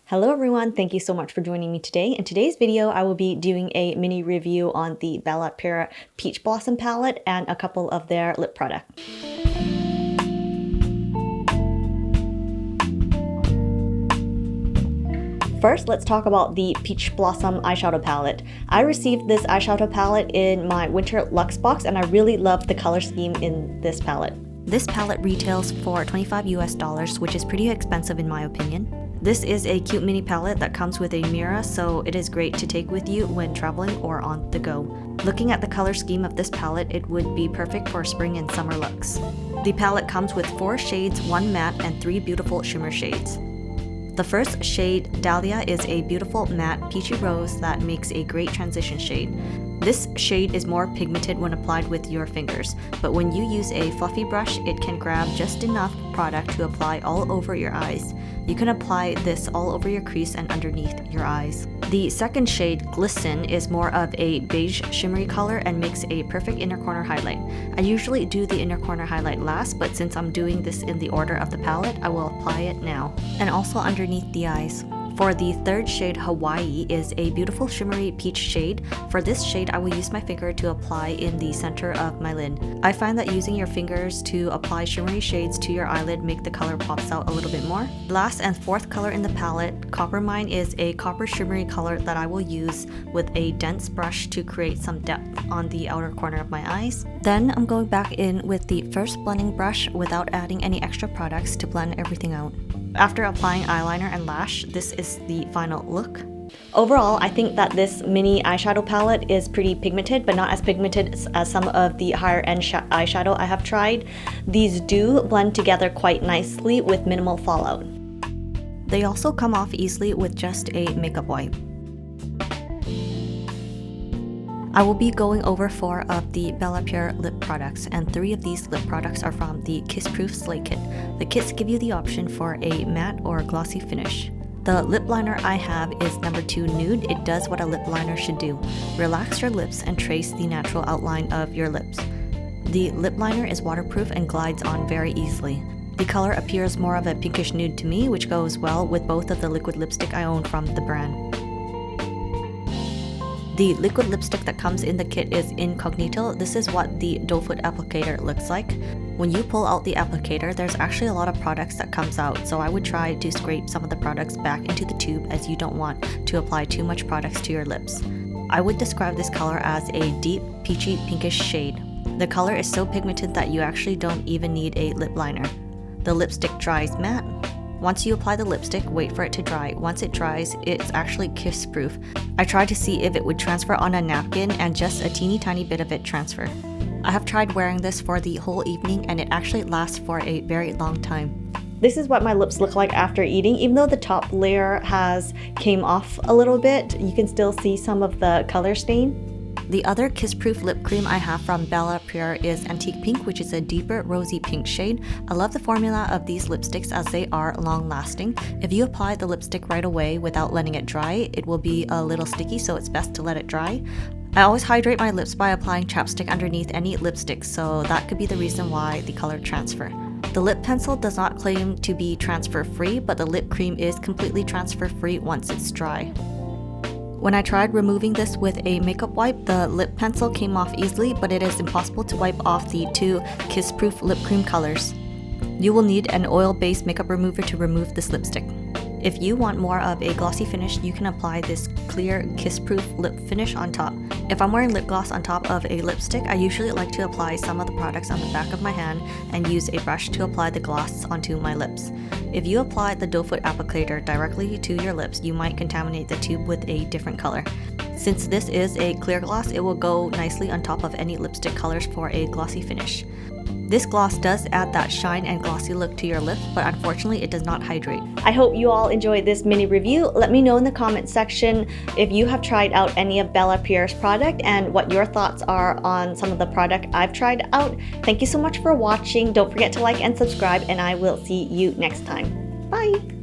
Hello everyone, thank you so much for joining me today. In today's video, I will be doing a mini review on the Bellapierre Peach Blossom palette and a couple of their lip products. First, let's talk about the Peach Blossom eyeshadow palette. I received this eyeshadow palette in my winter luxe box and I really love the color scheme in this palette. This palette retails for $25 US, which is pretty expensive in my opinion. This is a cute mini palette that comes with a mirror, so it is great to take with you when traveling or on the go. Looking at the color scheme of this palette, it would be perfect for spring and summer looks. The palette comes with 4 shades, 1 matte, and 3 beautiful shimmer shades. The first shade, Dahlia, is a beautiful matte peachy rose that makes a great transition shade. This shade is more pigmented when applied with your fingers, but when you use a fluffy brush, it can grab just enough product to apply all over your eyes. You can apply this all over your crease and underneath your eyes. The second shade, Glisten, is more of a beige shimmery color and makes a perfect inner corner highlight. I usually do the inner corner highlight last, but since I'm doing this in the order of the palette, I will apply it now. And also underneath the eyes. For the third shade, Hawaii, is a beautiful shimmery peach shade. For this shade, I will use my finger to apply in the center of my lid. I find that using your fingers to apply shimmery shades to your eyelid make the color pops out a little bit more. Last and fourth color in the palette, Coppermine, is a copper shimmery color that I will use with a dense brush to create some depth on the outer corner of my eyes. Then I'm going back in with the first blending brush without adding any extra products to blend everything out. After applying eyeliner and lash, this is the final look. Overall, I think that this mini eyeshadow palette is pretty pigmented, but not as pigmented as some of the higher end eyeshadow I have tried. These do blend together quite nicely with minimal fallout. They also come off easily with just a makeup wipe. I will be going over 4 of the Bellapierre lip products, and 3 of these lip products are from the Kiss Proof Slate Kit. The kits give you the option for a matte or glossy finish. The lip liner I have is number 2 Nude. It does what a lip liner should do. Relax your lips and trace the natural outline of your lips. The lip liner is waterproof and glides on very easily. The color appears more of a pinkish nude to me, which goes well with both of the liquid lipstick I own from the brand. The liquid lipstick that comes in the kit is Incognito. This is what the doe foot applicator looks like. When you pull out the applicator, there's actually a lot of products that comes out, so I would try to scrape some of the products back into the tube as you don't want to apply too much products to your lips. I would describe this color as a deep peachy pinkish shade. The color is so pigmented that you actually don't even need a lip liner. The lipstick dries matte. Once you apply the lipstick, wait for it to dry. Once it dries, it's actually kiss proof. I tried to see if it would transfer on a napkin and just a teeny tiny bit of it transferred. I have tried wearing this for the whole evening and it actually lasts for a very long time. This is what my lips look like after eating. Even though the top layer came off a little bit, you can still see some of the color stain. The other kiss-proof lip cream I have from Bellapierre is Antique Pink, which is a deeper rosy pink shade. I love the formula of these lipsticks as they are long-lasting. If you apply the lipstick right away without letting it dry, it will be a little sticky, so it's best to let it dry. I always hydrate my lips by applying chapstick underneath any lipstick, so that could be the reason why the color transfer. The lip pencil does not claim to be transfer-free, but the lip cream is completely transfer-free once it's dry. When I tried removing this with a makeup wipe, the lip pencil came off easily, but it is impossible to wipe off the 2 kiss-proof lip cream colors. You will need an oil-based makeup remover to remove this lipstick. If you want more of a glossy finish, you can apply this clear kiss-proof lip finish on top. If I'm wearing lip gloss on top of a lipstick, I usually like to apply some of the products on the back of my hand and use a brush to apply the gloss onto my lips. If you apply the doe foot applicator directly to your lips, you might contaminate the tube with a different color. Since this is a clear gloss, it will go nicely on top of any lipstick colors for a glossy finish. This gloss does add that shine and glossy look to your lip, but unfortunately it does not hydrate. I hope you all enjoyed this mini review. Let me know in the comment section if you have tried out any of Bellapierre's product and what your thoughts are on some of the product I've tried out. Thank you so much for watching. Don't forget to like and subscribe, and I will see you next time. Bye!